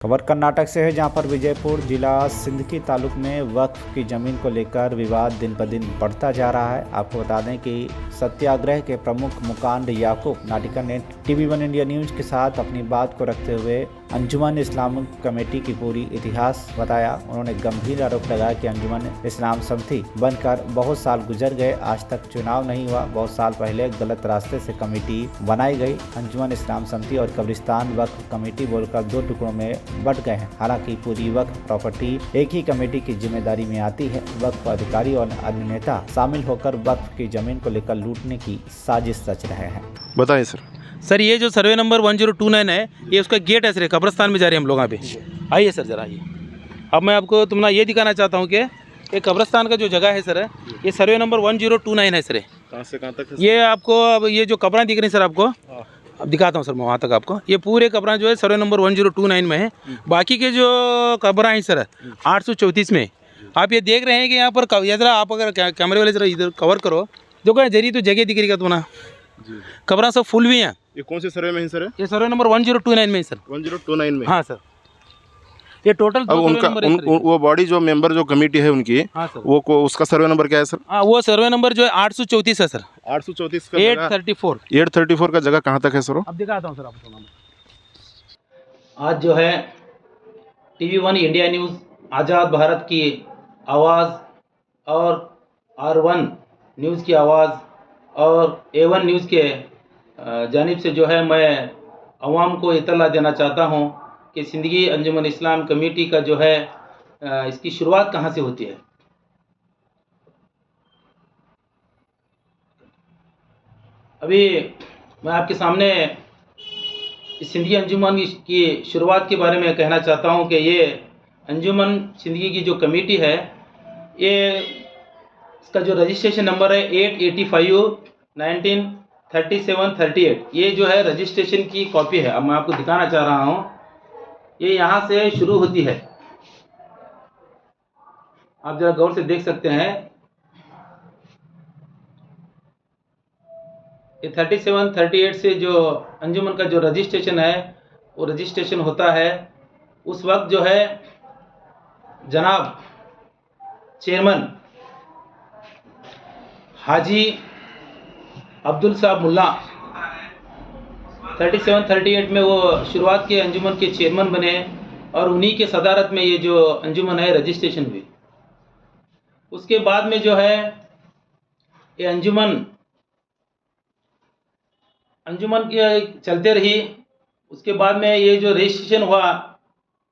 खबर कर्नाटक से है, जहां पर विजयपुर जिला सिंदगी तालुक में वक्फ की जमीन को लेकर विवाद दिन ब दिन बढ़ता जा रहा है। आपको बता दें कि सत्याग्रह के प्रमुख मुकांड याकूब नाटिका ने TV1 इंडिया न्यूज के साथ अपनी बात को रखते हुए अंजुमन इस्लामिक कमेटी की पूरी इतिहास बताया। उन्होंने गंभीर आरोप लगाया कि अंजुमन इस्लाम समिति बनकर बहुत साल गुजर गए, आज तक चुनाव नहीं हुआ। बहुत साल पहले गलत रास्ते से कमेटी बनाई गई। अंजुमन इस्लाम समिति और कब्रिस्तान वक्फ कमेटी बोलकर दो टुकड़ों में बट गए हैं। हालांकि पूरी वक्फ प्रॉपर्टी एक ही कमेटी की जिम्मेदारी में आती है। वक्फ अधिकारी और अन्य नेता शामिल होकर वक्फ की जमीन को लेकर लूटने की साजिश रच रहे हैं। बताएं सर, ये जो सर्वे नंबर 1029 है, ये उसका गेट है सर, कब्रिस्तान में जा रहे हैं हम लोग यहाँ पे। आइए सर जरा आइए। अब मैं आपको तुमना ये दिखाना चाहता हूँ कि ये कब्रिस्तान का जो जगह है सर, ये सर्वे नंबर 1029 है सर। कहाँ से कहाँ तक है? ये आपको अब ये जो कब्रें दिख रही हैं सर, आपको अब दिखाता हूँ सर मैं वहाँ तक आपको। ये पूरे कब्रें जो है सर्वे नंबर 1029 में है। बाकी के जो कब्रें हैं सर 834 में। आप ये देख रहे हैं कि यहाँ पर जरा आप अगर कैमरे वाले जरा इधर कवर करो, देखो जरी तो जगह दिख रही है तो ना, कब्रें सब फुल भी हैं। ये कौन से सर्वे में है सर? ये सर्वे नंबर 1029 में है सर। 1029 में? हाँ सर, ये टोटल अब उनका वो बॉडी जो मेंबर जो कमेटी है उनकी, हाँ सर, वो उसका सर्वे नंबर क्या है सर? हाँ वो सर्वे नंबर जो है 834 है सर। 834 का 834 का जगह कहाँ तक है सर? अब दिखाता हूँ सर आपको। आज जो है TV1 इंडिया न्यूज़, आज़ाद भारत की आवाज़ और R1 न्यूज़ की आवाज़ और A1 न्यूज़ के जानिब से जो है मैं अवाम को इत्तला देना चाहता हूँ कि सिंदगी अंजुमन इस्लाम कमेटी का जो है इसकी शुरुआत कहाँ से होती है। अभी मैं आपके सामने इस सिंदगी अंजुमन की शुरुआत के बारे में कहना चाहता हूँ कि ये अंजुमन सिंदगी की जो कमेटी है, ये इसका जो रजिस्ट्रेशन नंबर है 885/1937-38, ये जो है रजिस्ट्रेशन की कॉपी है। अब मैं आपको दिखाना चाह रहा हूँ, ये यहाँ से शुरू होती है। आप जरा गौर से देख सकते हैं। ये 37-38 से जो अंजुमन का जो रजिस्ट्रेशन है वो रजिस्ट्रेशन होता है। उस वक्त जो है जनाब चेयरमैन हाजी अब्दुल साहब मुल्ला 37-38 में वो शुरुआत के अंजुमन के चेयरमैन बने और उन्हीं के सदारत में ये जो अंजुमन है रजिस्ट्रेशन हुई। उसके बाद में जो है ये अंजुमन की चलते रही। उसके बाद में ये जो रजिस्ट्रेशन हुआ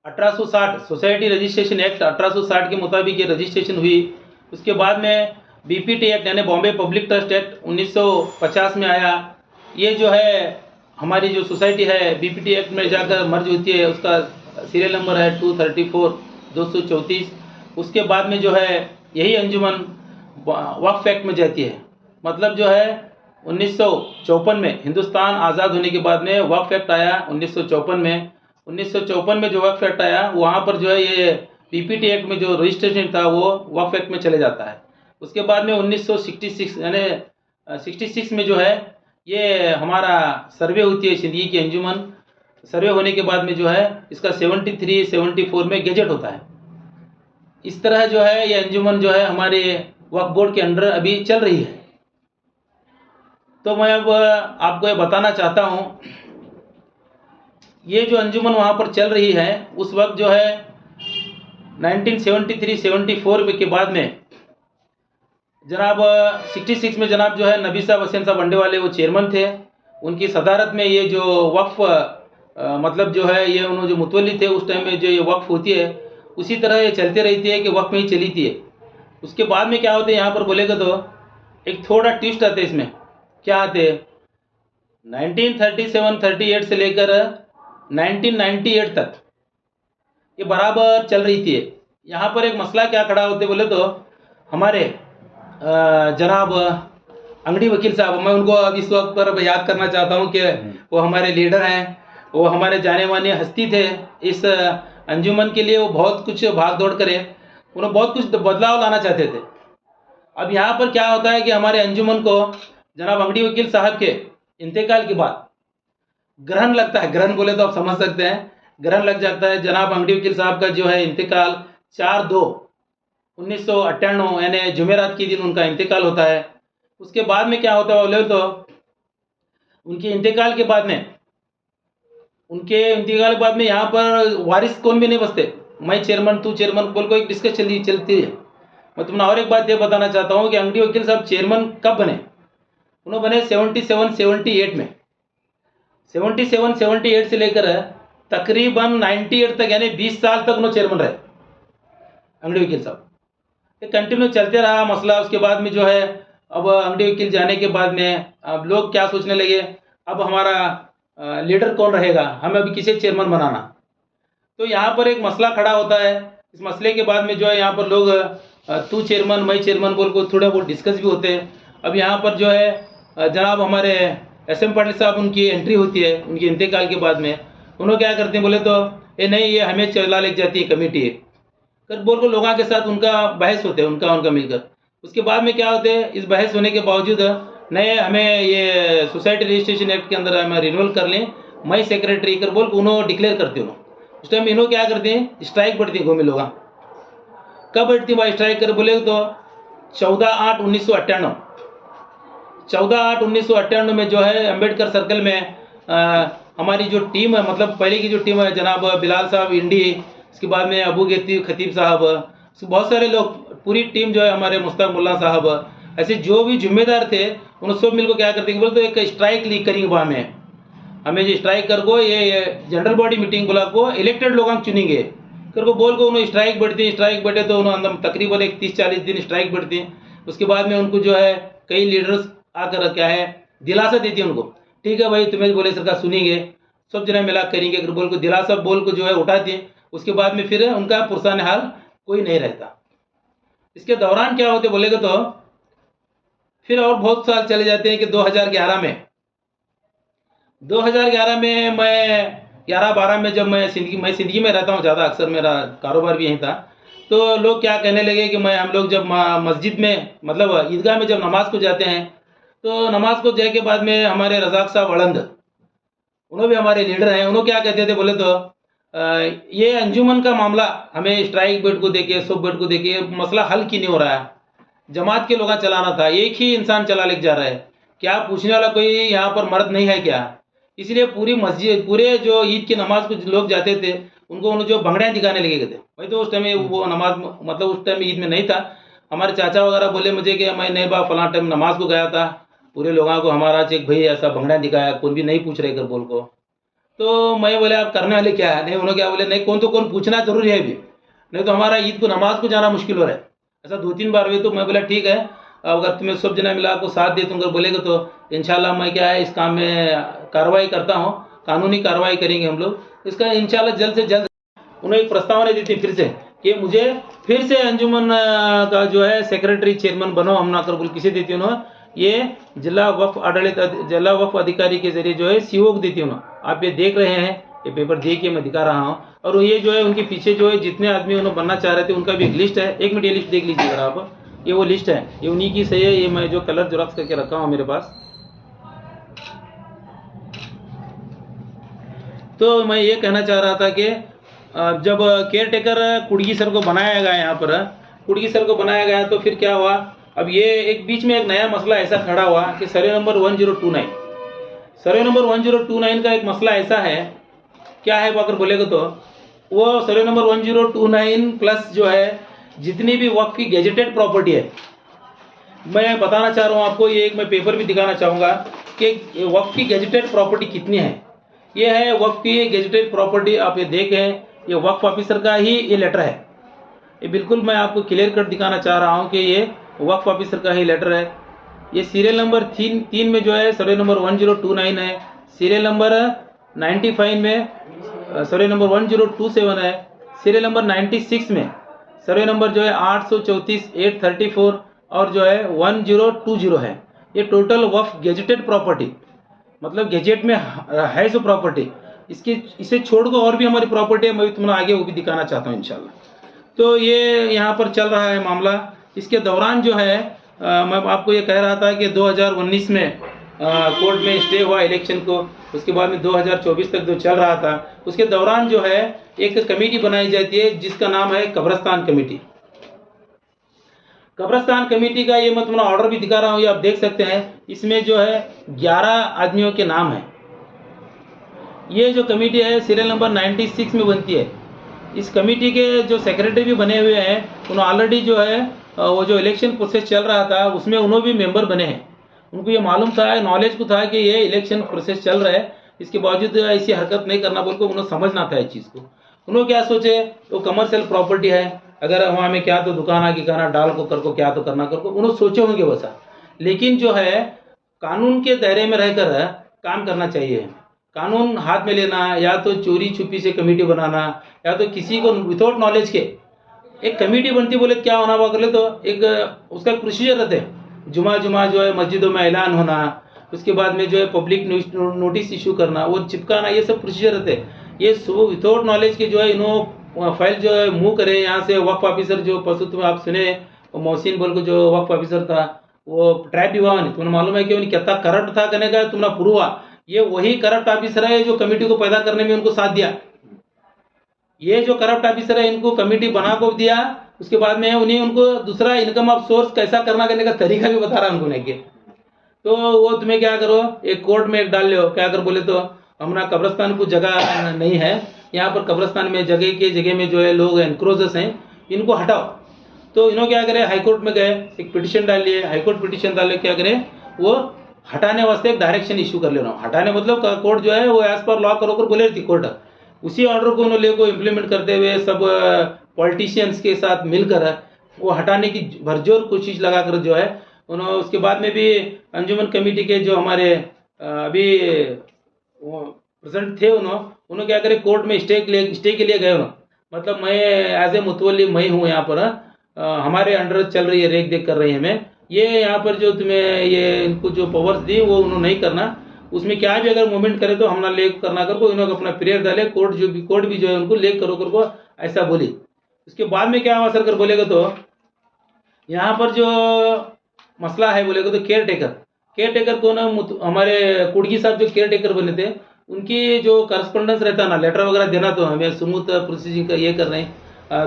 1860 सोसाइटी रजिस्ट्रेशन एक्ट 1860 के मुताबिक ये रजिस्ट्रेशन हुई। उसके बाद में BPT एक्ट यानी बॉम्बे पब्लिक ट्रस्ट एक्ट 1950 में आया। ये जो है हमारी जो सोसाइटी है BPT एक्ट में जाकर मर्ज होती है, उसका सीरियल नंबर है 234/234। उसके बाद में जो है यही अंजुमन वक्फ एक्ट में जाती है। मतलब जो है 1954 में हिंदुस्तान आज़ाद होने के बाद में वक्फ एक्ट आया। 1954 में जो वक्फ एक्ट आया, वहाँ पर जो है ये BPT एक्ट में जो रजिस्ट्रेशन था वो वक्फ एक्ट में चले जाता है। उसके बाद में 1966 यानी 66 में जो है ये हमारा सर्वे होती है सिंदगी की अंजुमन। सर्वे होने के बाद में जो है इसका 73-74 में गेजेट होता है। इस तरह जो है ये अंजुमन जो है हमारे वक्फ बोर्ड के अंडर अभी चल रही है। तो मैं अब आपको ये बताना चाहता हूँ, ये जो अंजुमन वहाँ पर चल रही है उस वक्त जो है 1973-74 के बाद में जनाब 66 में जनाब जो है नबी साहब हसैन साहब अंडे वाले वो चेयरमैन थे। उनकी सदारत में ये जो वक्फ मतलब जो है ये उन्होंने जो मुतवल्ली थे उस टाइम में जो ये वक्फ होती है उसी तरह ये चलती रहती है कि वक्फ में ही चली थी। उसके बाद में क्या होते हैं यहाँ पर बोलेगा तो एक थोड़ा ट्विस्ट आते हैं इसमें। क्या आते 1937-38 से लेकर 1998 तक ये बराबर चल रही थी। यहाँ पर एक मसला क्या खड़ा होते बोले तो हमारे जनाब अंगड़ी वकील साहब, मैं उनको अब इस वक्त पर याद करना चाहता हूँ कि वो हमारे लीडर हैं, वो हमारे जाने माने हस्ती थे इस अंजुमन के लिए। वो बहुत कुछ भाग दौड़ करे, उन्होंने बहुत कुछ बदलाव लाना चाहते थे। अब यहाँ पर क्या होता है कि हमारे अंजुमन को जनाब अंगड़ी वकील साहब के इंतकाल के बाद ग्रहण लगता है। ग्रहण बोले तो आप समझ सकते हैं ग्रहण लग जाता है। जनाब अंगड़ी वकील साहब का जो है इंतकाल 4/2/1998 यानी जुमेरात के दिन उनका इंतकाल होता है। उसके बाद में क्या होता है बोले तो उनके इंतकाल के बाद में यहाँ पर वारिस कौन भी नहीं बचते, मैं चेयरमैन तू चेयरमैन बोल को एक डिस्कशन चलती है। मैं तुमने और एक बात ये बताना चाहता हूँ कि अंगड़ी वकील साहब चेयरमैन कब बने, उन्होंने बने 77-78 में। 77-78 से लेकर तकरीबन 98 तक यानी 20 साल तक उन्होंने चेयरमैन रहे अंगड़ी वकील साहब। ये कंटिन्यू चलते रहा मसला। उसके बाद में जो है अब अंगड़ी वकील जाने के बाद में अब लोग क्या सोचने लगे, अब हमारा लीडर कौन रहेगा, हमें अभी किसे चेयरमैन बनाना। तो यहाँ पर एक मसला खड़ा होता है। इस मसले के बाद में जो है यहाँ पर लोग तू चेयरमैन मैं चेयरमैन बोल को थोड़ा बहुत डिस्कस भी होते हैं। अब यहाँ पर जो है जनाब हमारे SM पाटिल साहब उनकी एंट्री होती है उनके इंतकाल के बाद में। उन्होंने क्या करते हैं बोले तो ये नहीं ये हमें चला लेके जाती है कमेटी है कर बोल को लोगों के साथ उनका बहस होते हैं उनका मिलकर। उसके बाद में क्या होते हैं, इस बहस होने के बावजूद नहीं हमें ये सोसाइटी रजिस्ट्रेशन एक्ट के अंदर हमें रिन्यूअल कर लें, मैं सेक्रेटरी कर बोल को उन्होंने डिक्लेयर करते हो। उस टाइम इन्हों क्या करते हैं, स्ट्राइक बढ़ती है घूमे लोग। कब बढ़ती भाई स्ट्राइक कर बोले तो 14/8/1998 14/8/1998 में जो है अम्बेडकर सर्कल में हमारी जो टीम है, मतलब पहले की जो टीम है जनाब बिलाल साहब इंडी, इसके बाद में अबू खतीब साहब, बहुत सारे लोग पूरी टीम जो है हमारे मुश्ताक मुल्ला साहब, ऐसे जो भी जिम्मेदार थे उन्होंने सब मिलकर क्या करते बोले तो एक स्ट्राइक लीग करेंगे वहाँ में हमें जो स्ट्राइक कर को ये जनरल बॉडी मीटिंग बुला को इलेक्टेड लोग चुनेंगे कर को बोल को उन्होंने स्ट्राइक बैठे तो उन्होंने तकरीबन 30-40 दिन स्ट्राइक बैठती। उसके बाद में उनको जो है कई लीडर्स आकर क्या है दिलासा देती है उनको, ठीक है भाई तुम्हें बोले सरकार सुनेंगे सब जना मिला करेंगे अगर बोल को दिलासा बोल को जो है उठाती है। उसके बाद में फिर उनका पुरसान हाल कोई नहीं रहता। इसके दौरान क्या होते बोलेगा तो फिर और बहुत साल चले जाते हैं कि 2011 में मैं 11-12 में जब मैं सिंदगी में रहता हूँ ज़्यादा, अक्सर मेरा कारोबार भी यहीं था। तो लोग क्या कहने लगे कि हम लोग जब मस्जिद में मतलब ईदगाह में जब नमाज को जाते हैं तो नमाज को जाए के बाद में हमारे रजाक साहब अड़ंद उन्होंने भी हमारे लीडर हैं, उन्होंने क्या कहते थे बोले तो ये अंजुमन का मामला हमें स्ट्राइक बेट को देके सब बेट को देके मसला हल क्यों नहीं हो रहा है, जमात के लोग चलाना था, एक ही इंसान चला लेके जा रहा है, क्या पूछने वाला कोई यहाँ पर मर्द नहीं है क्या। इसलिए पूरी मस्जिद पूरे जो ईद की नमाज को लोग जाते थे उनको उन्होंने जो भंगड़ियाँ दिखाने लगे थे। भाई तो उस टाइम वो नमाज मतलब उस टाइम ईद में नहीं था। हमारे चाचा वगैरह बोले मुझे कि मैं नहीं बा फलां टाइम नमाज को गया था, पूरे लोगों को हमारा चेक भाई ऐसा भंगड़ियाँ दिखाया, कोई भी नहीं पूछ रहे कर बोल को। तो मैं बोले आप करने वाले क्या है, नहीं उन्होंने क्या बोले नहीं कौन तो कौन पूछना जरूरी है अभी, नहीं तो हमारा ईद को नमाज को जाना मुश्किल हो रहा है। ऐसा 2-3 बार हुई। तो मैं बोला ठीक है अगर तुम्हें सब जना मिला को साथ दे तुम बोलेगा तो इंशाल्लाह मैं क्या है इस काम में कार्रवाई करता हूँ, कानूनी कार्रवाई करेंगे हम लोग इसका इंशाल्लाह जल्द से जल्द। उन्होंने एक प्रस्तावना दी थी फिर से कि मुझे फिर से अंजुमन का जो है सेक्रेटरी चेयरमैन बनो, हम ना कर बोल किसे देती उन्होंने ये जिला वक्फ अधिकारी के जरिए जो है CO को देती उन्होंने। आप ये देख रहे हैं, ये पेपर देखिए मैं दिखा रहा हूँ। और ये जो है उनके पीछे जो है जितने आदमी उन्होंने बनना चाह रहे थे उनका भी एक लिस्ट है। 1 मिनट ये लिस्ट देख लीजिएगा आप, ये वो लिस्ट है, ये उन्हीं की सही है। ये मैं जो कलर जेरॉक्स करके रखा हूँ मेरे पास। तो मैं ये कहना चाह रहा था कि जब केयर टेकर कुड़गी सर को बनाया गया, यहाँ पर कुड़गी सर को बनाया गया तो फिर क्या हुआ, अब ये एक बीच में एक नया मसला ऐसा खड़ा हुआ कि सर्वे नंबर 1029 का एक मसला ऐसा है, क्या है अगर बोलेगा तो वो सर्वे नंबर 1029 प्लस जो है जितनी भी वक्फ की गेजेटेड प्रॉपर्टी है, मैं बताना चाह रहा हूँ आपको, ये एक मैं पेपर भी दिखाना चाहूँगा कि वक्फ की गेजेटेड प्रॉपर्टी कितनी है। ये है वक्फ की गेजेटेड प्रॉपर्टी, आप ये देखें, ये वक्फ ऑफिसर का ही ये लेटर है। ये बिल्कुल मैं आपको क्लियर कट दिखाना चाह रहा हूँ कि ये वक्फ ऑफिसर का ही लेटर है। ये सीरियल नंबर 3 में जो है सर्वे नंबर 1029 है, सीरियल नंबर 95 में सर्वे नंबर 1027 है, सीरियल नंबर 96 में सर्वे नंबर जो है 834 और जो है 1020 है। ये टोटल वक्फ गेजेटेड प्रॉपर्टी मतलब गेजेट में है जो प्रॉपर्टी, इसे छोड़ को और भी हमारी प्रॉपर्टी है, मैं तुम्हें आगे वो भी दिखाना चाहता हूँ इंशाल्लाह। तो ये यहाँ पर चल रहा है मामला। इसके दौरान जो है मैं आपको ये कह रहा था कि 2019 में कोर्ट में स्टे हुआ इलेक्शन को, उसके बाद में 2024 तक जो चल रहा था, उसके दौरान जो है एक कमेटी बनाई जाती है जिसका नाम है कब्रस्तान कमेटी। कब्रस्तान कमेटी का ये मैं तुम्हारा ऑर्डर भी दिखा रहा हूँ, ये आप देख सकते हैं। इसमें जो है 11 आदमियों के नाम हैं। ये जो कमेटी है सीरियल नंबर 96 में बनती है। इस कमेटी के जो सेक्रेटरी भी बने हुए हैं, उन्होंने ऑलरेडी जो है वो जो इलेक्शन प्रोसेस चल रहा था उसमें उन्होंने भी मेंबर बने हैं। उनको ये मालूम था, नॉलेज को था कि ये इलेक्शन प्रोसेस चल रहा है, इसके बावजूद ऐसी हरकत नहीं करना बोल को उन्हें समझना था इस चीज़ को। उन्होंने क्या सोचे, वो कमर्शियल प्रॉपर्टी है, अगर वहाँ में क्या तो दुकान आगे कहना डाल को कर को क्या तो करना कर को, उन्होंने सोचे होंगे वैसा। लेकिन जो है कानून के दायरे में रहकर काम करना चाहिए। कानून हाथ में लेना या तो चोरी छुपी से कमेटी बनाना या तो किसी को विदाउट नॉलेज के एक कमेटी बनती बोले क्या होना हुआ कर ले, तो एक उसका प्रोसीजर रहते हैं। जुमा जो है मस्जिदों में ऐलान होना, उसके बाद में जो है पब्लिक नोटिस इशू करना, वो चिपकाना, ये सब प्रोसीजर रहते हैं। ये सब विदाउट नॉलेज के जो है इन्हों फाइल जो है मूव करे यहाँ से। वक्फ ऑफिसर जो परसों तुम्हें आप सुने मोहसिन बोल को जो वक्फ ऑफिसर था वो ट्रैप भी हुआ नहीं, तुम्हें मालूम है कि उन्हें कितना करप्ट था कहने का तुम्हारा प्रूव हुआ। ये वही करप्ट ऑफिसर है जो कमेटी को पैदा करने में उनको साथ दिया। ये जो करप्ट ऑफिसर है इनको कमेटी बना को दिया, उसके बाद में उन्हें उनको दूसरा इनकम ऑफ सोर्स कैसा करना करने का तरीका भी बता रहा है उनको नहीं के। तो वो तुम्हें क्या करो, एक कोर्ट में एक डाल लो, क्या कर बोले तो हमारा कब्रस्तान को जगह नहीं है, यहाँ पर कब्रस्तान में जगह में जो है लोग एनक्रोचर्स हैं, इनको हटाओ। तो इन्होंने क्या करे, हाईकोर्ट में गए, एक पिटिशन डाल लिए, हाईकोर्ट पिटिशन डाल लिए, क्या करे वो हटाने वास्ते एक डायरेक्शन इशू कर ले रहा हूँ। हटाने मतलब कोर्ट जो है वो एज पर लॉ करो कर बोले थी कोर्ट, उसी ऑर्डर को उन्होंने को इम्प्लीमेंट करते हुए सब पॉलिटिशियंस के साथ मिलकर वो हटाने की भरजोर कोशिश लगाकर जो है उन्होंने, उसके बाद में भी अंजुमन कमेटी के जो हमारे अभी प्रेसिडेंट थे उन्होंने क्या करे कोर्ट में स्टे के लिए गए उन्होंने। मतलब मैं एज ए मुतवल्ली मैं हूँ यहाँ पर, हमारे अंडर चल रही है, रेख देख कर रही है मैं, ये यहाँ पर जो तुम्हें ये इनको जो पावर्स दी वो उन्होंने नहीं करना, उसमें क्या भी अगर मूवमेंट करे तो हमने लेक करना कर को इन्होंने अपना प्रेयर डाले, कोर्ट भी जो है उनको लेक करो कर को ऐसा बोली। उसके बाद में क्या हुआ सर कर बोलेगा तो यहाँ पर जो मसला है बोलेगा तो केयर टेकर को ना हमारे कुड़गी साहब जो केयर टेकर बने थे उनकी जो करस्पॉन्डेंस रहता ना, लेटर वगैरह देना तो हमें स्मूथ प्रोसीजिंग का ये कर रहे हैं,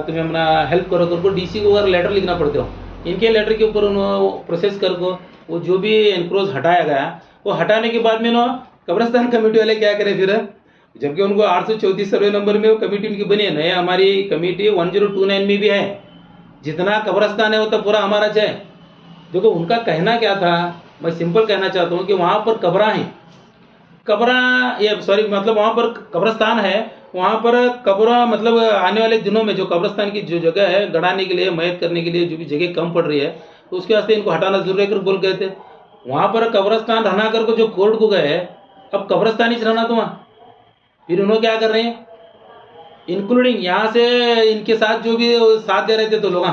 तुम्हें अपना हेल्प करो कर को डीसी को अगर लेटर लिखना पड़ते हो, इनके लेटर के ऊपर उन्होंने प्रोसेस कर को वो जो भी एनक्रोच हटाया गया वो हटाने के बाद में ना कब्रस्तान कमेटी वाले क्या करें फिर, जबकि उनको 834 सर्वे नंबर में वो कमेटी उनकी बनी है। नया हमारी कमेटी 1029 में भी है, जितना कब्रस्तान है वो तो पूरा हमारा है। देखो उनका कहना क्या था, मैं सिंपल कहना चाहता हूँ कि वहाँ पर कब्रा हैं, मतलब वहाँ पर कब्रस्तान है, वहाँ पर कब्र मतलब आने वाले दिनों में जो कब्रस्तान की जो जगह है गड़ाने के लिए, मयत करने के लिए जो भी जगह कम पड़ रही है तो उसके वास्ते इनको हटाना जरूरी है कर बोल गए थे। वहाँ पर कब्रस्तान रहना कर को जो कोर्ट को गए, अब कब्रस्तान ही रहना तो वहाँ फिर उन्होंने क्या कर रहे हैं, इंक्लूडिंग यहाँ से इनके साथ जो भी साथ दे रहे थे तो लोग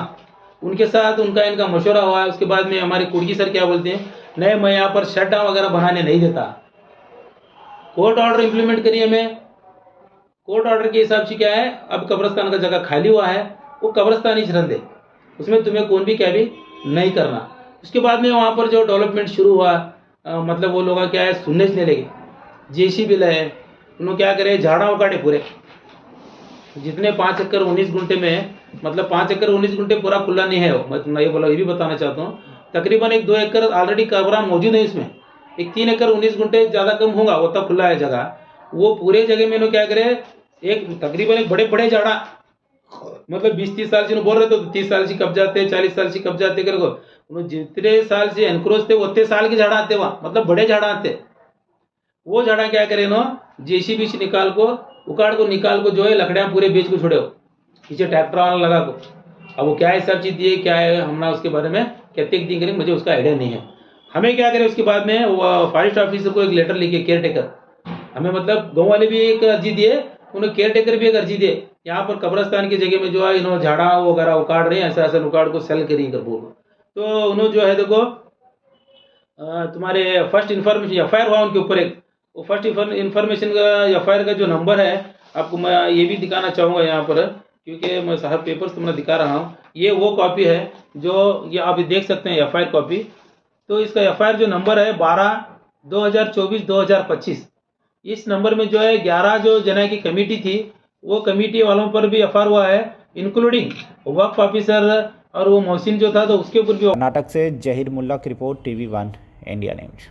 उनके साथ इनका मशवरा हुआ। उसके बाद में हमारे कुड़गी सर क्या बोलते हैं, नहीं मैं यहाँ पर शट डाउन वगैरह बनाने नहीं देता, कोर्ट ऑर्डर इंप्लीमेंट करिए। मैं कोर्ट ऑर्डर के हिसाब से क्या है, अब कब्रस्तान का जगह खाली हुआ है, वो कब्रस्तान ही रहने दे, उसमें तुम्हें कौन भी क्या भी नहीं करना। उसके बाद में वहाँ पर जो डेवलपमेंट शुरू हुआ, मतलब वो लोग क्या है सुनने से नहीं लगे, जेसीबी लाए, उन्होंने क्या करे झाड़ा उकाटे पूरे, जितने 5 एकड़ 19 गुंठे में, मतलब 5 एकड़ 19 गुंठे पूरा खुला नहीं है वो, मैं तुम्हें ये भी बताना चाहता हूँ। तकरीबन 1-2 एकड़ ऑलरेडी कब्रा मौजूद है इसमें, एक 3 एकड़ 19 गुंठे ज़्यादा कम होगा वो तब खुला है जगह। वो पूरे जगह में क्या करे, एक तकरीबन एक बड़े झाड़ा, मतलब 20-30 साल से बोल रहे तो 30 साल से कब्जा आते, 40 साल से कब्जा आते कर को, जितने साल से एनक्रोच थे उतने साल के झाड़ा आते वहाँ, मतलब बड़े झाड़ा आते। वो झाड़ा क्या करे ना, जेसीबी से निकाल को उकाड़ को निकाल को जो है लकड़ियाँ पूरे बीच को छोड़े हो, पीछे ट्रैक्टर वाला लगा को। अब वो क्या है सब चीज़ दिए क्या है, हमने उसके बारे में कहते दिन करेंगे, मुझे उसका आइडिया नहीं है। हमें क्या करें उसके बाद में वो फॉरेस्ट ऑफिसर को एक लेटर लिखे, केयर टेकर हमें, मतलब गाँव वाले भी एक अर्जी दिए, उन्हें केयर टेकर भी एक अर्जी दिए, यहाँ पर कब्रस्तान की जगह में जो है इन्होंने झाड़ा वगैरह उकाड़ रहे हैं, ऐसा उकाड़ को सेल करिए कर बोलो। तो उन्होंने जो है देखो तुम्हारे फर्स्ट इन्फॉर्मेशन FIR हुआ उनके ऊपर, एक वो फर्स्ट इन्फॉर्मेशन का FIR का जो नंबर है आपको मैं ये भी दिखाना चाहूँगा यहाँ पर, क्योंकि मैं साहब पेपर्स तुम्हें दिखा रहा हूँ। ये वो कॉपी है जो ये आप देख सकते हैं FIR कॉपी। तो इसका FIR जो नंबर है 12/2024-2025, इस नंबर में जो है 11 जो जना की कमेटी थी वो कमेटी वालों पर भी एफआईआर हुआ है, इंक्लूडिंग वक्फ ऑफिसर और वो मोहसिन जो था तो उसके ऊपर भी। कर्नाटक से जहीर मुल्ला की रिपोर्ट, TV1 इंडिया न्यूज।